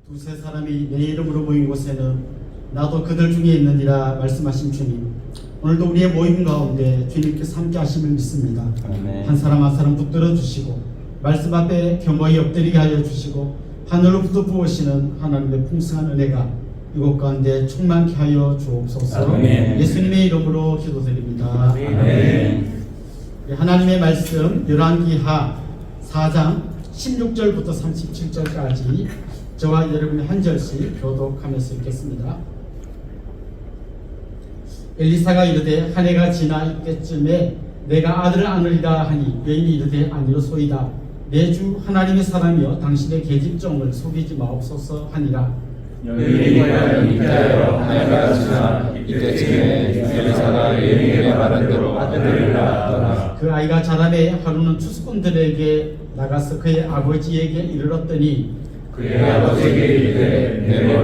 두세 사람이 내 이름으로 모인 곳에는 나도 그들 중에 있느니라 말씀하신 주님, 오늘도 우리의 모임 가운데 주님께서 함께 하심을 믿습니다. 아멘. 한 사람 한 사람 붙들어 주시고 말씀 앞에 겸허히 엎드리게 하여 주시고 하늘로부터 부으시는 하나님의 풍성한 은혜가 이곳 가운데 충만케 하여 주옵소서. 아멘. 예수님의 이름으로 기도드립니다. 아멘. 하나님의 말씀 열왕기하 4장 16절부터 37절까지 저와 여러분이 한 절씩 교독하면서 읽겠습니다. 엘리사가 이르되 한 해가 지나 이때쯤에 내가 아들을 안으리라 하니 여인이 이르되 아니로소이다. 내 주 하나님의 사람이여 당신의 계집종을 속이지 마옵소서 하니라. 여인이가 이때여 한 해가 지나 이때쯤에 엘리사가 여인에게 말한 대로 아들을 낳았더라. 그 아이가 자라매 하루는 추수꾼들에게 나가서 그의 아버지에게 이르렀더니 그의 아버지에게 이르되 내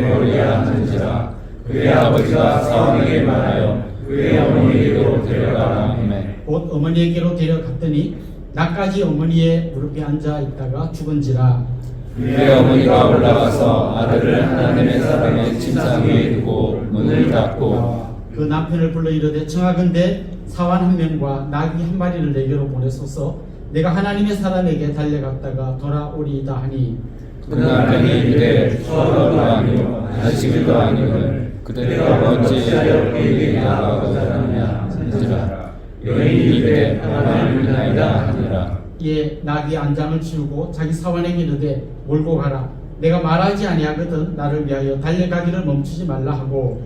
머리야 하는지라. 그의 아버지가 사원에게 말하여 그의 어머니에게로 데려가라 하매 곧 어머니에게로 데려갔더니 나까지 어머니의 무릎에 앉아 있다가 죽은지라. 그의 어머니가 올라가서 아들을 하나님의 사람의 침상 위에 두고 문을 닫고 그 남편을 불러 이르되 청하건대 사환 한 명과 나귀 한 마리를 내게로 보내소서 내가 하나님의 사람에게 달려갔다가 돌아오리이다 하니 그 남편이 이르되 서로도 아니요 안식일도 아니오늘 그대가 어찌하여 그에게 나아가고자 하느냐 하니라. 여인이 이르되 하나님이나이다 하니라. 이에 나귀 안장을 치우고 자기 사환에게 이르되 몰고 가라. 내가 말하지 아니하거든 나를 위하여 달려가기를 멈추지 말라 하고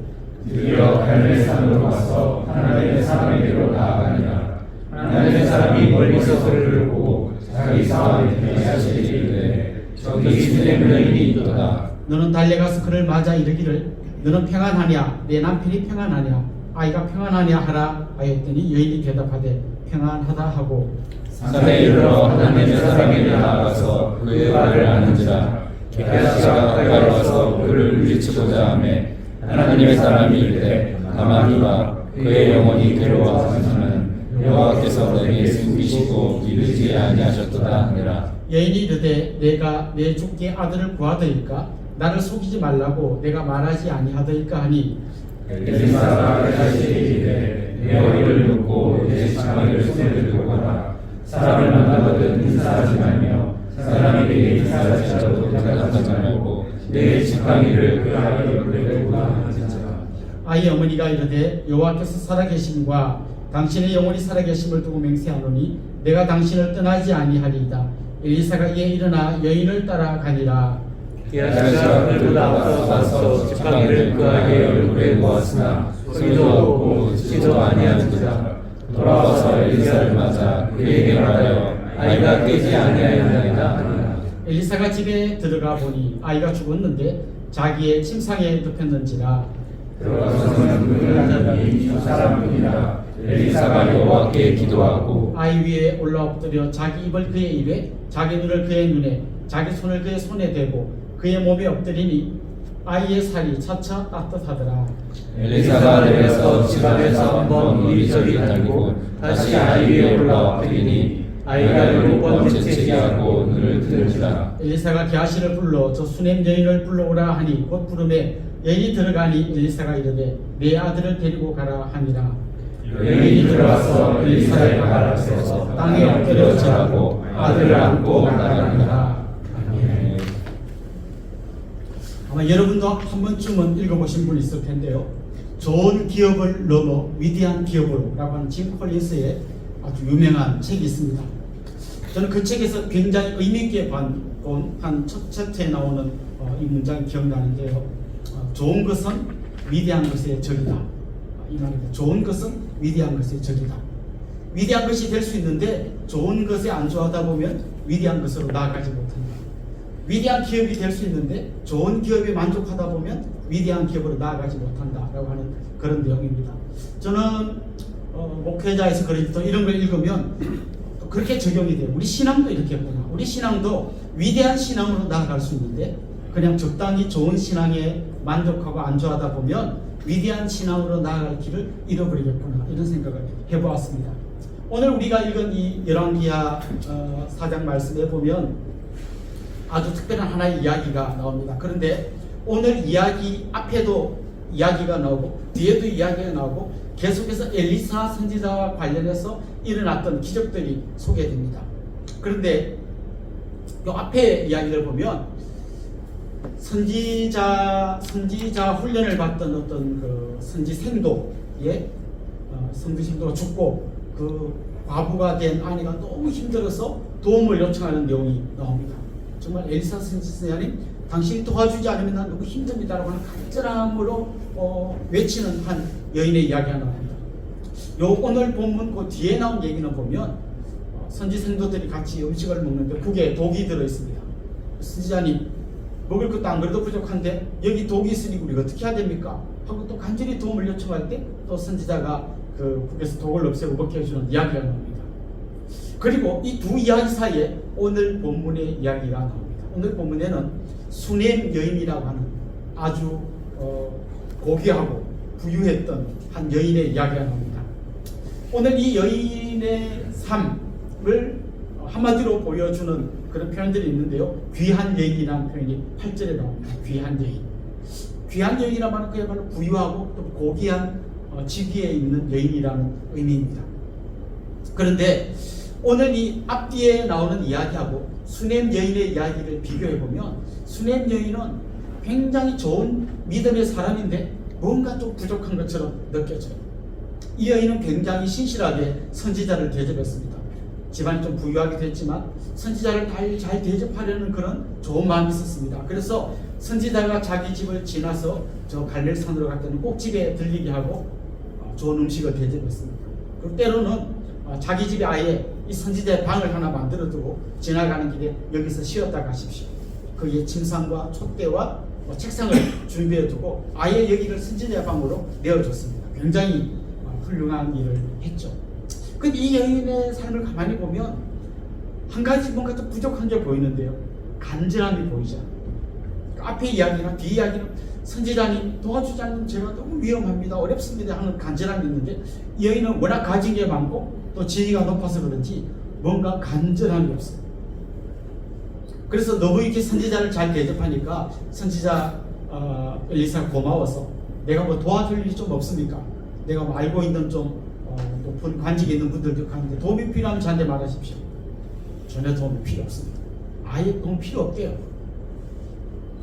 드디어 갈멜 산으로 가서 하나님의 사람에게로 나아가니라. 하나님의 사람이 멀리서 그를 보고 자기 사람에게 하시기를 저기 시냇 여인이 있도다. 너는 달려가서 그를 맞아 이르기를 너는 평안하냐 내 남편이 평안하냐 아이가 평안하냐 하라 하였더니 여인이 대답하되 평안하다 하고 산에 이르러 하나님의 사람에게 나아가서 그의 발을 아는지라. 게하시가 가까이 와서 그를 물리치고자 하매 하나님의 사람이 이르되 가만히 봐. 그의 영혼이 괴로워하지만 여호와께서 내게 숨기시고 이르지 아니하셨도다 하니라. 여인이 이르되 내가 내 주께 아들을 구하더이까 나를 속이지 말라고 내가 말하지 아니하더이까 하니 엘리사가 게하시기를 내 어리를 놓고 내 지팡이를 손에 들고 가라. 사람을 만나거든 인사하지 말며 사람에게 인사하지 않아도 대답하지 말고 내 지팡이를 그 아이 얼굴에 두고 하는지라. 아이 어머니가 이르되 여호와께서 살아계심과 당신의 영혼이 살아계심을 두고 맹세하노니 내가 당신을 떠나지 아니하리이다. 엘리사가 이에 일어나 여인을 따라가니라. 게하시가 그보다 앞서가서 지팡이를 그 아이의 얼굴에 놓았으나 소리도 없고 듣지도 아니하는지라. 돌아와서 엘리사를 맞아 그에게 말하여 아이가 깨지 아니하였나이다 하니라. 엘리사가 집에 들어가 보니 아이가 죽었는데 자기의 침상에 눕혔는지라. 들어가서는 문을 닫더니 두 사람뿐이라. 엘리사가 여호와께 기도하고 아이 위에 올라 엎드려 자기 입을 그의 입에 자기 눈을 그의 눈에 자기 손을 그의 손에 대고 그의 몸에 엎드리니 아이의 살이 차차 따뜻하더라. 엘리사가 내려서 집안에서 한번 이리저리 달리고 다시 아이 위에 올라 엎드리니 아이가 7번 재채기하고 눈을 뜨는지라. 엘리사가 게하시를 불러 저 수넴 여인을 불러오라 하니 곧 부름에 여인이 들어가니 엘리사가 이르되 내 아들을 데리고 가라 하니라. 여인이 들어와서 엘리사의 발 앞에서 땅에 엎드려 절하고 아들을 안고 나가니라. 아멘. 아마 여러분도 한 번쯤은 읽어보신 분 있을 텐데요. 좋은 기업을 넘어 위대한 기업으로 라고 하는 짐 콜린스의 아주 유명한 책이 있습니다. 저는 그 책에서 굉장히 의미있게 본 한 첫 챕터에 나오는 이 문장이 기억나는데요. 좋은 것은 위대한 것의 적이다. 이 말입니다. 좋은 것은 위대한 것의 적이다. 위대한 것이 될 수 있는데 좋은 것에 안주하다 보면 위대한 것으로 나아가지 못한다. 위대한 기업이 될 수 있는데 좋은 기업에 만족하다 보면 위대한 기업으로 나아가지 못한다라고 하는 그런 내용입니다. 저는 목회자에서 그런 또 이런 걸 읽으면 또 그렇게 적용이 돼요. 우리 신앙도 이렇게 했구나. 우리 신앙도 위대한 신앙으로 나아갈 수 있는데 그냥 적당히 좋은 신앙에 만족하고 안주하다 보면 위대한 신앙으로 나아갈 길을 잃어버리겠구나 이런 생각을 해보았습니다. 오늘 우리가 읽은 이 열왕기하 4장 말씀에 보면 아주 특별한 하나의 이야기가 나옵니다. 그런데 오늘 이야기 앞에도 이야기가 나오고 뒤에도 이야기가 나오고 계속해서 엘리사 선지자와 관련해서 일어났던 기적들이 소개됩니다. 그런데 이 앞에 이야기를 보면 선지자 훈련을 받던 어떤 그 선지생도의 선지생도가 죽고 그 과부가 된 아내가 너무 힘들어서 도움을 요청하는 내용이 나옵니다. 정말 엘리사 선지자님, 당신이 도와주지 않으면 난 너무 힘듭니다라고 하는 간절함으로 외치는 한 여인의 이야기가 나옵니다. 요 오늘 본문 그 뒤에 나온 얘기는 보면 선지생도들이 같이 음식을 먹는데 국에 독이 들어 있습니다. 선지자님, 먹을 것도 안 그래도 부족한데 여기 독이 있으니 우리가 어떻게 해야 됩니까? 하고 또 간절히 도움을 요청할 때 또 선지자가 그 국에서 독을 없애고 먹게 해주는 이야기가 나옵니다. 그리고 이 두 이야기 사이에 오늘 본문의 이야기가 나옵니다. 오늘 본문에는 수넴 여인이라고 하는 아주 고귀하고 부유했던 한 여인의 이야기가 나옵니다. 오늘 이 여인의 삶을 한마디로 보여주는 그런 표현들이 있는데요. 귀한 여인이라는 표현이 8절에 나옵니다. 귀한 여인. 귀한 여인이라는 말은 그야말로 부유하고 또 고귀한 직위에 있는 여인이라는 의미입니다. 그런데 오늘 이 앞뒤에 나오는 이야기하고 수넴 여인의 이야기를 비교해보면 수넴 여인은 굉장히 좋은 믿음의 사람인데 뭔가 좀 부족한 것처럼 느껴져요. 이 여인은 굉장히 신실하게 선지자를 대접했습니다. 집안이 좀 부유하기도 했지만 선지자를 잘 대접하려는 그런 좋은 마음이 있었습니다. 그래서 선지자가 자기 집을 지나서 저 갈멜산으로 갈 때는 꼭 집에 들리게 하고 좋은 음식을 대접했습니다. 그리고 때로는 자기 집에 아예 이 선지자의 방을 하나 만들어 두고 지나가는 길에 여기서 쉬었다 가십시오. 거기에 침상과 촛대와 책상을 준비해 두고 아예 여기를 선지자의 방으로 내어줬습니다. 굉장히 훌륭한 일을 했죠. 근데 이 여인의 삶을 가만히 보면 한 가지 뭔가 좀 부족한 게 보이는데요. 간절함이 보이죠. 앞에 이야기나 뒤 이야기는 선지자님 도와주지 않으면 제가 너무 위험합니다, 어렵습니다 하는 간절함이 있는데 이 여인은 워낙 가진 게 많고 또 지위가 높아서 그런지 뭔가 간절함이 없어요. 그래서 너무 이렇게 선지자를 잘 대접하니까 선지자 엘리사가 고마워서 내가 뭐 도와줄 일이 좀 없습니까? 내가 뭐 알고 있는 좀 높은 관직에 있는 분들도 가는데 도움이 필요하면 저한테 말하십시오. 전혀 도움이 필요 없습니다. 아예 도움 필요 없대요.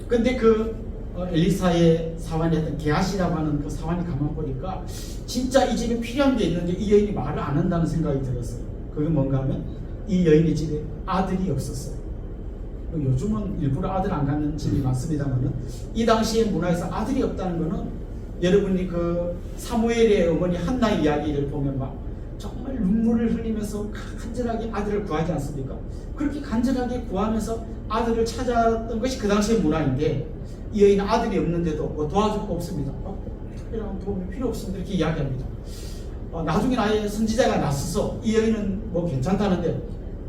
근데 그 엘리사의 사환이었던 게하시라고 하는 그 사환이 가만 보니까 진짜 이 집에 필요한 게 있는데 이 여인이 말을 안 한다는 생각이 들었어요. 그게 뭔가 하면 이 여인의 집에 아들이 없었어요. 요즘은 일부러 아들 안 갖는 집이 많습니다만 이 당시의 문화에서 아들이 없다는 거는 여러분이 그 사무엘의 어머니 한나의 이야기를 보면 막 정말 눈물을 흘리면서 간절하게 아들을 구하지 않습니까? 그렇게 간절하게 구하면서 아들을 찾았던 것이 그 당시의 문화인데 이 여인은 아들이 없는데도 뭐 도와줄 거 없습니다. 특별한 도움이 필요 없습니다. 이렇게 이야기합니다. 나중에 아예 선지자가 나서서 이 여인은 뭐 괜찮다는데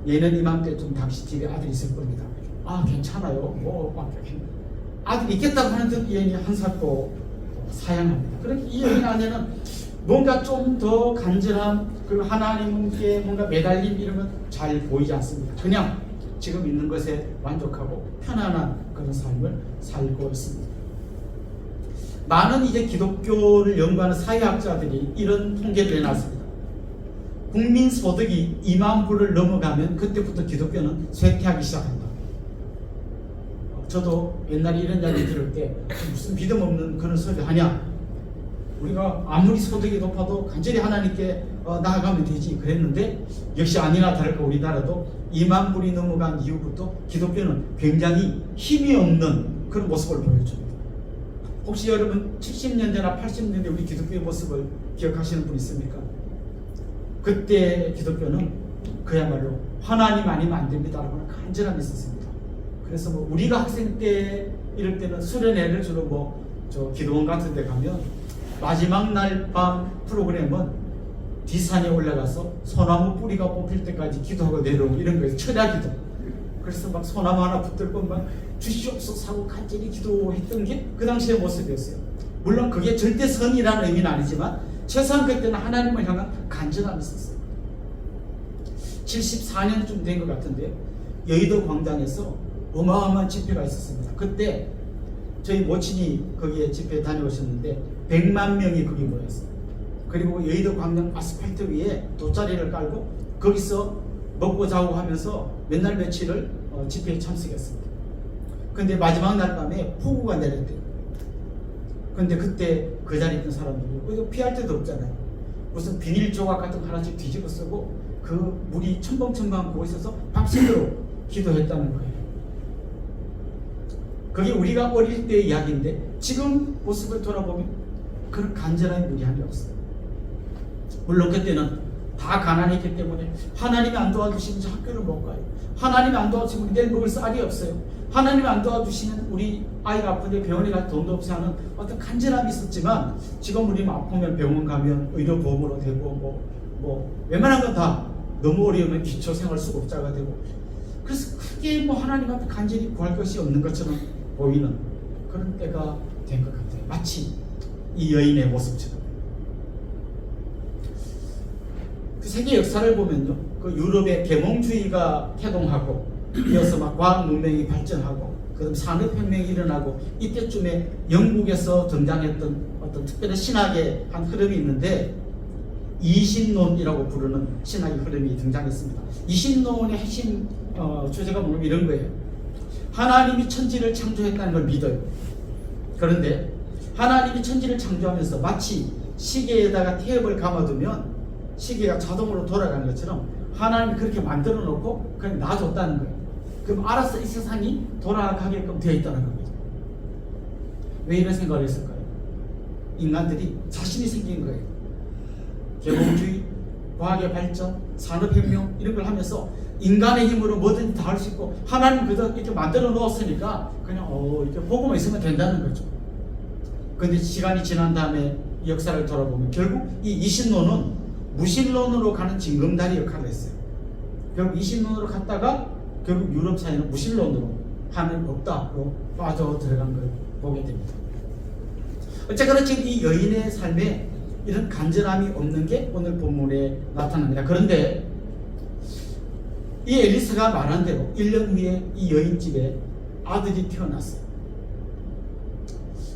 얘는 이맘때쯤 당신 집에 아들이 있을 겁니다. 아 괜찮아요. 뭐 아들이 있겠다고 하는 듯 이 여인이 한사코 사양합니다. 그러니까 이 여인 안에는 뭔가 좀 더 간절함 그리고 하나님께 뭔가 매달림 이런 건 잘 보이지 않습니다. 그냥 지금 있는 것에 만족하고 편안한 그런 삶을 살고 있습니다. 많은 이제 기독교를 연구하는 사회학자들이 이런 통계를 내놨습니다. 국민 소득이 2만 불을 넘어가면 그때부터 기독교는 쇠퇴하기 시작한다. 저도 옛날에 이런 이야기 들을 때 무슨 믿음 없는 그런 소리 하냐, 우리가 아무리 소득이 높아도 간절히 하나님께 나아가면 되지 그랬는데 역시 아니나 다를까 우리나라도 2만 불이 넘어간 이후부터 기독교는 굉장히 힘이 없는 그런 모습을 보여줍니다. 혹시 여러분 70년대나 80년대 우리 기독교의 모습을 기억하시는 분 있습니까? 그때 기독교는 그야말로 하나님 아니면 안 됩니다라고 하는 간절함이 있었습니다. 그래서 뭐 우리가 학생 때 이럴 때는 수련회를 주로 뭐 저 기도원 같은 데 가면 마지막 날 밤 프로그램은 뒷산에 올라가서 소나무 뿌리가 뽑힐 때까지 기도하고 내려오고 이런 거예요. 철야 기도. 그래서 막 소나무 하나 붙들고 막 주시옵소서 하고 간절히 기도했던 게 그 당시의 모습이었어요. 물론 그게 절대 선이라는 의미는 아니지만 최소한 그때는 하나님을 향한 간절함이 있었어요. 74년쯤 된 것 같은데 여의도 광장에서 어마어마한 집회가 있었습니다. 그때 저희 모친이 거기에 집회에 다녀오셨는데 100만 명이 거기 모였어요. 그리고 여의도 광장 아스팔트 위에 돗자리를 깔고 거기서 먹고 자고 하면서 몇 날 며칠을 집회에 참석했습니다. 근데 마지막 날 밤에 폭우가 내렸대요. 근데 그때 그 자리에 있던 사람들이 피할 데도 없잖아요. 무슨 비닐 조각 같은 거 하나씩 뒤집어 쓰고 그 물이 첨벙첨벙 보고 있어서 밤새도록 기도했다는 거예요. 그게 우리가 어릴 때의 이야기인데 지금 모습을 돌아보면 그런 간절함이 우리 안에 없어요. 물론 그때는 다 가난했기 때문에 하나님이 안 도와주시면 저 학교를 못 가요. 하나님이 안 도와주시면 내일 먹을 쌀이 없어요. 하나님이 안 도와주시면 우리 아이가 아픈데 병원에 갈 돈도 없이 하는 어떤 간절함이 있었지만 지금 우리 아프면 병원 가면 의료보험으로 되고 뭐 웬만한 건 다 너무 어려우면 기초생활수급자가 되고 그래서 크게 뭐 하나님한테 간절히 구할 것이 없는 것처럼 보이는 그런 때가 된 것 같아요. 마치 이 여인의 모습처럼. 그 세계 역사를 보면요, 그 유럽의 계몽주의가 태동하고 이어서 막 과학 문명이 발전하고 그다음 산업혁명이 일어나고 이때쯤에 영국에서 등장했던 어떤 특별한 신학의 한 흐름이 있는데 이신론이라고 부르는 신학의 흐름이 등장했습니다. 이신론의 핵심 주제가 뭐냐면 이런 거예요. 하나님이 천지를 창조했다는 걸 믿어요. 그런데 하나님이 천지를 창조하면서 마치 시계에다가 테이프를 감아두면 시계가 자동으로 돌아가는 것처럼 하나님이 그렇게 만들어 놓고 그냥 놔줬다는 거예요. 그럼 알아서 이 세상이 돌아가게끔 되어 있다는 겁니다. 왜 이런 생각을 했을까요? 인간들이 자신이 생긴 거예요. 계몽주의, 과학의 발전, 산업혁명 이런 걸 하면서 인간의 힘으로 뭐든지 다 할 수 있고 하나님 그저 이렇게 만들어 놓았으니까 그냥 이렇게 보고만 있으면 된다는 거죠. 그런데 시간이 지난 다음에 역사를 돌아보면 결국 이 이신론은 무신론으로 가는 징검다리 역할을 했어요. 결국 이신론으로 갔다가 결국 유럽 사회는 무신론으로 하나님 없다로 빠져 들어간 걸 보게 됩니다. 어쨌거나 지금 이 여인의 삶에 이런 간절함이 없는 게 오늘 본문에 나타납니다. 그런데 이 엘리사가 말한 대로 1년 후에 이 여인 집에 아들이 태어났어요.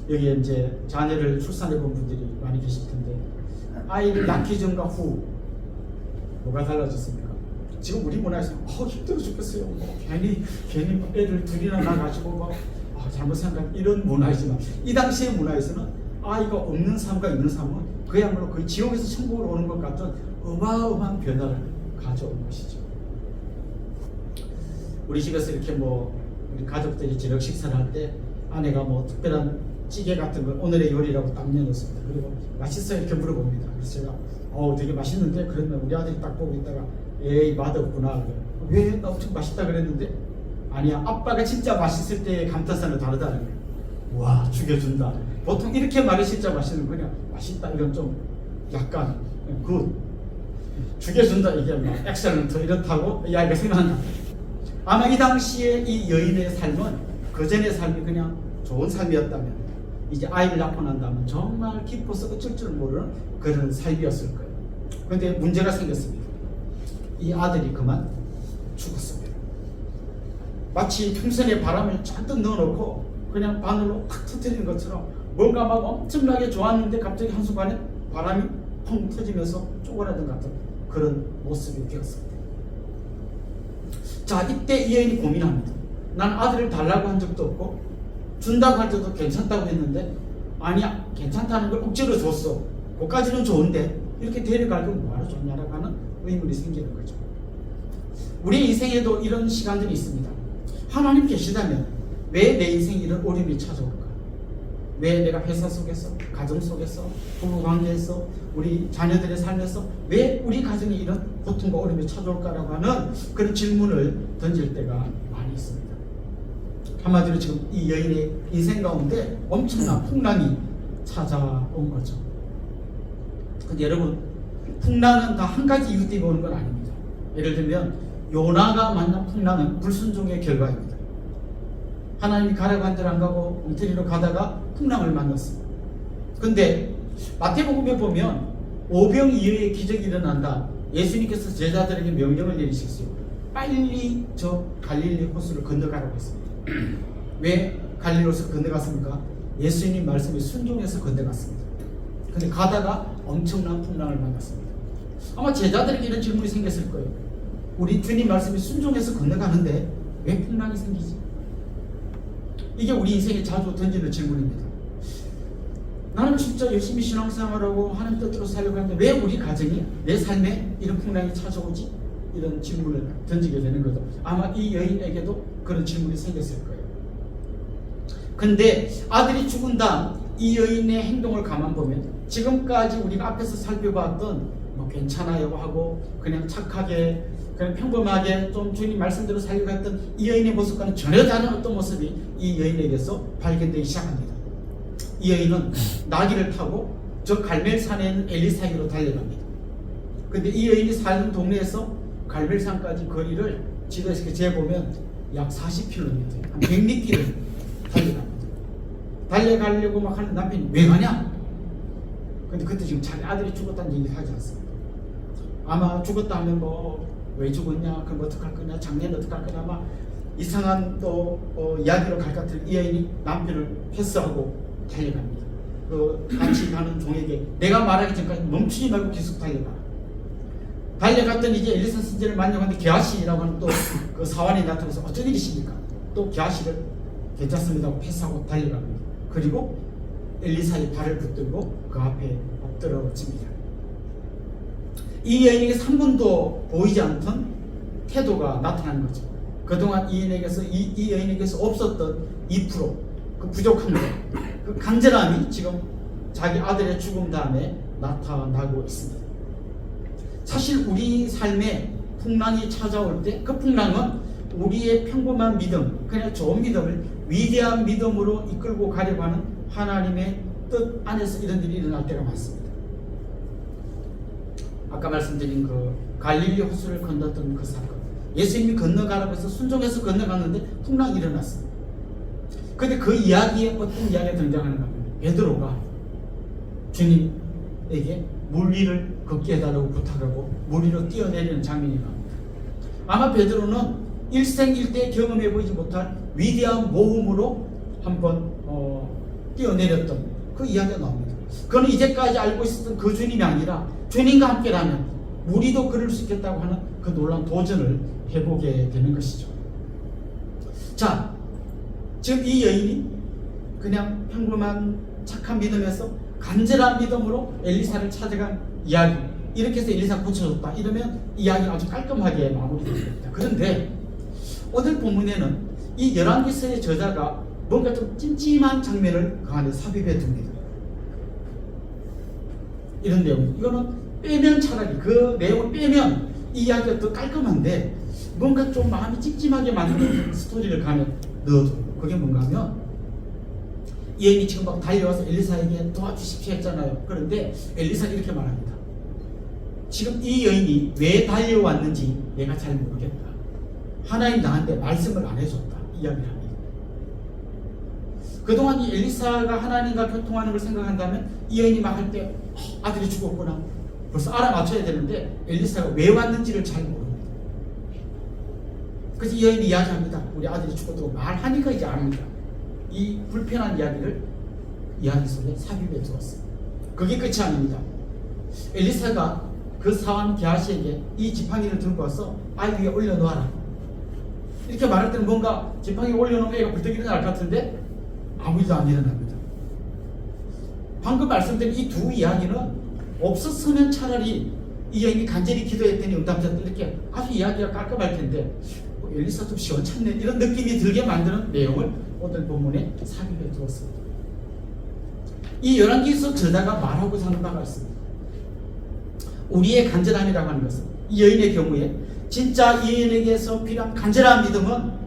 여기에 이제 자녀를 출산해 본 분들이 많이 계실 텐데 아이를 낳기 전과 후 뭐가 달라졌습니까? 지금 우리 문화에서 힘들어 죽겠어요. 괜히 애를 둘이나 낳아가지고 잘못 생각한 이런 문화이지만 이 당시의 문화에서는 아이가 없는 삶과 있는 삶은 그야말로 거의 지옥에서 천국으로 오는 것 같은 어마어마한 변화를 가져온 것이죠. 우리 집에서 이렇게 우리 가족들이 저녁 식사를 할 때 아내가 특별한 찌개 같은 걸 오늘의 요리라고 딱 내놓습니다. 그리고 맛있어요 이렇게 물어봅니다. 그래서 제가 되게 맛있는데 그러면 우리 아들이 딱 보고 있다가 에이 맛없구나. 왜? 나 엄청 맛있다 그랬는데 아니야 아빠가 진짜 맛있을 때의 감탄사는 다르다는 거예요. 와 죽여준다. 보통 이렇게 말이 진짜 맛있는 거냐 맛있다 이건 좀 약간 굿 죽여준다 이게 엑셀런트 이렇다고 이 아이가 생각한다. 아마 이 당시에 이 여인의 삶은 그전의 삶이 그냥 좋은 삶이었다면 이제 아이를 낳고 난 다음에 정말 기뻐서 어쩔 줄 모르는 그런 삶이었을 거예요. 그런데 문제가 생겼습니다. 이 아들이 그만 죽었습니다. 마치 풍선에 바람을 잔뜩 넣어놓고 그냥 바늘로 탁 터뜨리는 것처럼 뭔가 막 엄청나게 좋았는데 갑자기 한순간에 바람이 펑 터지면서 쪼그라든 같은 그런 모습이 되었습니다. 자, 이때 이 여인이 고민합니다. 난 아들을 달라고 한 적도 없고 준다고 할 때도 괜찮다고 했는데 아니야 괜찮다는 걸 억지로 줬어. 그까지는 좋은데 이렇게 데려갈 건 뭐하러 줬냐라고 하는 의문이 생기는 거죠. 우리 인생에도 이런 시간들이 있습니다. 하나님 계시다면 왜 내 인생에 이런 어려움이 찾아올까? 왜 내가 회사 속에서, 가정 속에서, 부부관계에서, 우리 자녀들의 삶에서 왜 우리 가정에 이런 고통과 어려움이 찾아올까라고 하는 그런 질문을 던질 때가 많이 있습니다. 한마디로 지금 이 여인의 인생 가운데 엄청난 풍랑이 찾아온 거죠. 근데 여러분 풍랑은 다 한 가지 이유 때문에 오는 건 아닙니다. 예를 들면 요나가 만난 풍랑은 불순종의 결과입니다. 하나님이 가라고 한 대로 안 가고 엉터리로 가다가 풍랑을 만났습니다. 근데 마태복음에 보면 오병이어의 기적이 일어난다. 예수님께서 제자들에게 명령을 내리셨어요. 빨리 저 갈릴리 호수를 건너가라고 했습니다. 왜 갈릴리로서 건너갔습니까? 예수님 말씀에 순종해서 건너갔습니다. 근데 가다가 엄청난 풍랑을 만났습니다. 아마 제자들에게 이런 질문이 생겼을 거예요. 우리 주님 말씀에 순종해서 건너가는데 왜 풍랑이 생기지? 이게 우리 인생에 자주 던지는 질문입니다. 나는 진짜 열심히 신앙생활하고 하나님 뜻대로 살려고 하는데 왜 우리 가정이, 내 삶에 이런 풍랑이 찾아오지? 이런 질문을 던지게 되는 거죠. 아마 이 여인에게도 그런 질문이 생겼을 거예요. 근데 아들이 죽은 다음 이 여인의 행동을 가만 보면 지금까지 우리가 앞에서 살펴봤던 뭐 괜찮아요 하고 그냥 착하게 그냥 평범하게 좀 주님 말씀대로 살려고 했던 이 여인의 모습과는 전혀 다른 어떤 모습이 이 여인에게서 발견되기 시작합니다. 이 여인은 나귀를 타고 저 갈멜산에 있는 엘리사에게로 달려갑니다. 근데 이 여인이 살던 동네에서 갈멜산까지 거리를 지도에서 재보면 약 40km, 한 100리길을 달려갑니다. 달려가려고 막 하는 남편이 왜 가냐? 근데 그때 지금 자기 아들이 죽었다는 얘기를 하지 않습니다. 아마 죽었다 하면 뭐 왜 죽었냐, 그럼 어떡할 거냐, 장례는 어떡할 거냐, 막 이상한 또 이야기로 갈 것 같은 이 여인이 남편을 패스하고 달려갑니다. 같이 가는 종에게 내가 말하기 전까지 멈추지 말고 계속 달려가. 달려갔더니 이제 엘리사 선지자를 만나는데 게하시라고 하는 또 그 사환이 나타나서 어쩐 일이십니까? 또 게하시를 괜찮습니다 하고 패스하고 달려갑니다. 그리고 엘리사의 발을 붙들고 그 앞에 엎드러집니다. 이 여인에게 3분도 보이지 않던 태도가 나타나는 거죠. 그동안 이 여인에게서 없었던 2%, 그 부족한 것, 그 간절함이 지금 자기 아들의 죽음 다음에 나타나고 있습니다. 사실 우리 삶에 풍랑이 찾아올 때 그 풍랑은 우리의 평범한 믿음, 그냥 좋은 믿음을 위대한 믿음으로 이끌고 가려고 하는 하나님의 뜻 안에서 이런 일이 일어날 때가 많습니다. 아까 말씀드린 그 갈릴리 호수를 건넜던 그 사건, 예수님이 건너가라고 해서 순종해서 건너갔는데 풍랑이 일어났습니다. 근데 그 이야기에 어떤 이야기가 등장하는가 하면 베드로가 주님에게 물 위를 걷게 해달라고 부탁하고 물 위로 뛰어내리는 장면이 나옵니다. 아마 베드로는 일생일대 경험해보지 못한 위대한 모험으로 한번 뛰어내렸던 그 이야기가 나옵니다. 그는 이제까지 알고 있었던 그 주님이 아니라 주님과 함께라면 우리도 그럴 수 있겠다고 하는 그 놀라운 도전을 해보게 되는 것이죠. 자, 지금 이 여인이 그냥 평범한 착한 믿음에서 간절한 믿음으로 엘리사를 찾아간 이야기, 이렇게 해서 엘리사가 고쳐줬다 이러면 이야기가 아주 깔끔하게 마무리됩니다. 그런데 오늘 본문에는 이 열왕기서의 저자가 뭔가 좀 찜찜한 장면을 그 안에 삽입해 둡니다. 이런 내용, 이거는 빼면 차라리 그 내용을 빼면 이 이야기가 더 깔끔한데 뭔가 좀 마음이 찜찜하게 만드는 스토리를 그 안에 넣어둬요. 그게 뭔가 하면 이 여인이 지금 막 달려와서 엘리사에게 도와주십시오 했잖아요. 그런데 엘리사가 이렇게 말합니다. 지금 이 여인이 왜 달려왔는지 내가 잘 모르겠다. 하나님 나한테 말씀을 안 해줬다. 이야기를 합니다. 그동안 이 엘리사가 하나님과 교통하는 걸 생각한다면 이 여인이 막 할 때 아들이 죽었구나 벌써 알아맞혀야 되는데 엘리사가 왜 왔는지를 잘 모릅니다. 그래서 이 여인이 이야기합니다. 우리 아들이 죽었다고 말하니까 이제 압니다. 이 불편한 이야기를 이야기 속에 삽입해 두었어요. 그게 끝이 아닙니다. 엘리사가 그 사환 게하시에게 이 지팡이를 들고 와서 아이 위에 올려놓아라 이렇게 말할 때는 뭔가 지팡이 올려놓으면 애가 불떡 일어날 것 같은데 아무 일도 안 일어납니다. 방금 말씀드린 이 두 이야기는 없었으면 차라리 이 여인이 간절히 기도했더니 응답했다 이렇게 아주 이야기가 깔끔할 텐데 엘리사 좀 시원찮네 이런 느낌이 들게 만드는 내용을 오늘 본문에 삽입해 두었습니다. 이 열왕기서 저자가 말하고자 하는 바가 있습니다. 우리의 간절함이라고 하는 것은 이 여인의 경우에 진짜 이 여인에게서 필요한 간절한 믿음은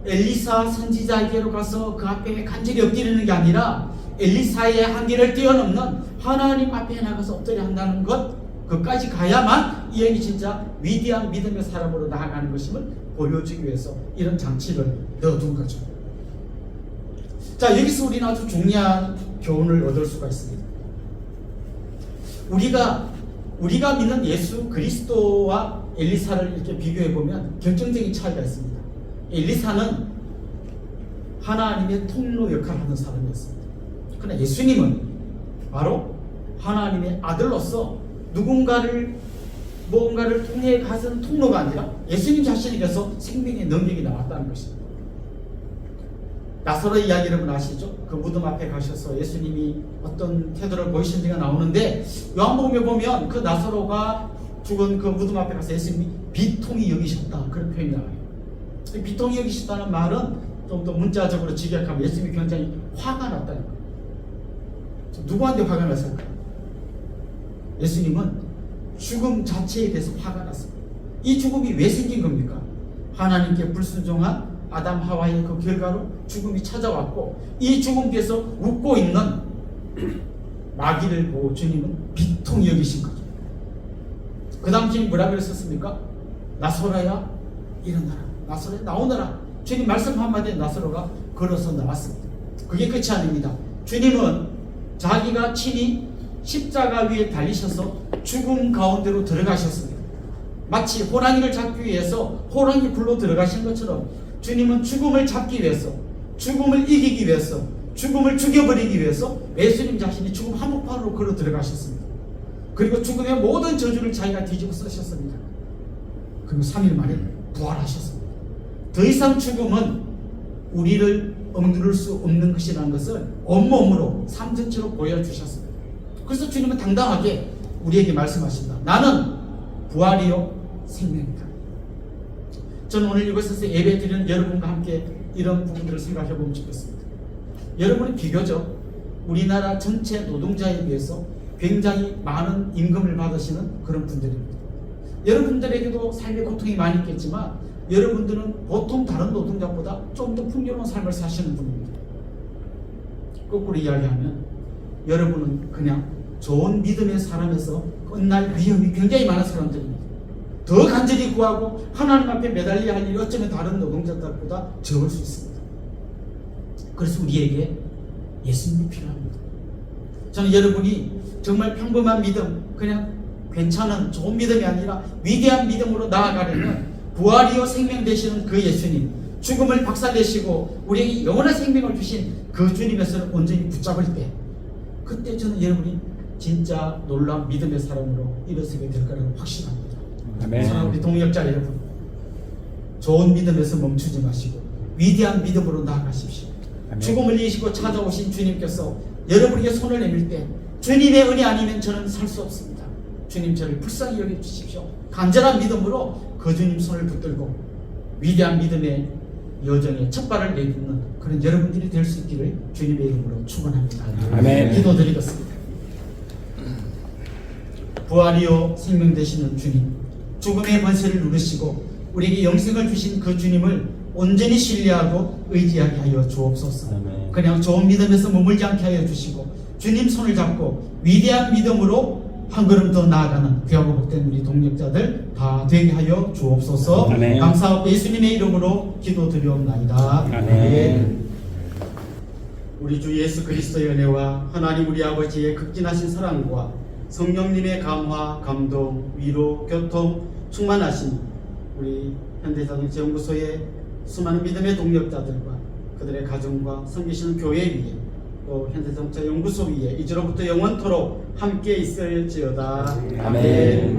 엘리사 선지자에게로 가서 그 앞에 간절히 엎드리는 게 아니라 엘리사의 한계를 뛰어넘는 하나님 앞에 나가서 엎드려 한다는 것, 그까지 가야만 이 여인이 진짜 위대한 믿음의 사람으로 나아가는 것임을 보여주기 위해서 이런 장치를 넣어둔 거죠. 자, 여기서 우리는 아주 중요한 교훈을 얻을 수가 있습니다. 우리가 믿는 예수 그리스도와 엘리사를 이렇게 비교해 보면 결정적인 차이가 있습니다. 엘리사는 하나님의 통로 역할을 하는 사람이었습니다. 그러나 예수님은 바로 하나님의 아들로서 누군가를 무언가를 통해 가서는 통로가 아니라 예수님 자신에게서 생명의 능력이 나왔다는 것입니다. 나사로 이야기 여러분 아시죠? 그 무덤 앞에 가셔서 예수님이 어떤 태도를 보이신지가 나오는데 요한복음에 보면 그 나사로가 죽은 그 무덤 앞에 가서 예수님이 비통히 여기셨다 그런 표현이 나와요. 비통히 여기셨다는 말은 좀 더 문자적으로 직역하면 예수님이 굉장히 화가 났다는 거예요. 누구한테 화가 났을까요? 예수님은 죽음 자체에 대해서 화가 났습니다. 이 죽음이 왜 생긴 겁니까? 하나님께 불순종한 아담 하와의 그 결과로 죽음이 찾아왔고 이 죽음 뒤에서 웃고 있는 마귀를 보고 주님은 비통히 여기신 거죠. 그 당시 뭐라 그랬었습니까? 나사로야 일어나라, 나사로야 나오너라. 주님 말씀 한마디에 나사로가 걸어서 나왔습니다. 그게 끝이 아닙니다. 주님은 자기가 친히 십자가 위에 달리셔서 죽음 가운데로 들어가셨습니다. 마치 호랑이를 잡기 위해서 호랑이 굴로 들어가신 것처럼 주님은 죽음을 잡기 위해서, 죽음을 이기기 위해서, 죽음을 죽여버리기 위해서 예수님 자신이 죽음 한복판으로 걸어 들어가셨습니다. 그리고 죽음의 모든 저주를 자기가 뒤집어 쓰셨습니다. 그리고 3일 만에 부활하셨습니다. 더 이상 죽음은 우리를 억누를 수 없는 것이라는 것을 온몸으로 삶 전체로 보여주셨습니다. 그래서 주님은 당당하게 우리에게 말씀하신다. 나는 부활이요 생명이다. 저는 오늘 이곳에서 예배 드리는 여러분과 함께 이런 부분들을 생각해 보면 좋겠습니다. 여러분은 비교적 우리나라 전체 노동자에 비해서 굉장히 많은 임금을 받으시는 그런 분들입니다. 여러분들에게도 삶의 고통이 많이 있겠지만 여러분들은 보통 다른 노동자보다 좀 더 풍요로운 삶을 사시는 분입니다. 거꾸로 이야기하면 여러분은 그냥 좋은 믿음의 사람에서 끝날 위험이 굉장히 많은 사람들입니다. 더 간절히 구하고 하나님 앞에 매달려야 할 일이 어쩌면 다른 노동자들보다 적을 수 있습니다. 그래서 우리에게 예수님이 필요합니다. 저는 여러분이 정말 평범한 믿음, 그냥 괜찮은 좋은 믿음이 아니라 위대한 믿음으로 나아가려면 부활이요 생명 되시는 그 예수님, 죽음을 박살내시고 우리에게 영원한 생명을 주신 그 주님의 손을 온전히 붙잡을 때, 그때 저는 여러분이 진짜 놀라운 믿음의 사람으로 일어서게 될 거라고 확신합니다. 사랑하는 우리 동역자 여러분, 좋은 믿음에서 멈추지 마시고 위대한 믿음으로 나아가십시오. 아멘. 죽음을 이기시고 찾아오신 주님께서 여러분에게 손을 내밀 때 주님의 은혜 아니면 저는 살 수 없습니다. 주님 저를 불쌍히 여겨주십시오. 간절한 믿음으로 그 주님 손을 붙들고 위대한 믿음의 여정에 첫 발을 내딛는 그런 여러분들이 될 수 있기를 주님의 이름으로 축원합니다. 아멘. 기도드리겠습니다. 부활이요 생명 되시는 주님, 죽음의 권세를 누르시고 우리에게 영생을 주신 그 주님을 온전히 신뢰하고 의지하게 하여 주옵소서. 아멘. 그냥 좋은 믿음에서 머물지 않게 하여 주시고 주님 손을 잡고 위대한 믿음으로 한 걸음 더 나아가는 귀하고 복된 우리 동역자들 다 되게 하여 주옵소서. 아멘. 감사하고 예수님의 이름으로 기도드리옵나이다. 아멘. 우리 주 예수 그리스도의 은혜와 하나님 우리 아버지의 극진하신 사랑과 성령님의 감화, 감동, 위로, 교통 충만하신 우리 현대자동차연구소의 수많은 믿음의 동역자들과 그들의 가정과 섬기시는 교회 위에 또 현대자동차연구소 위에 이제로부터 영원토록 함께 있을지어다. 아멘.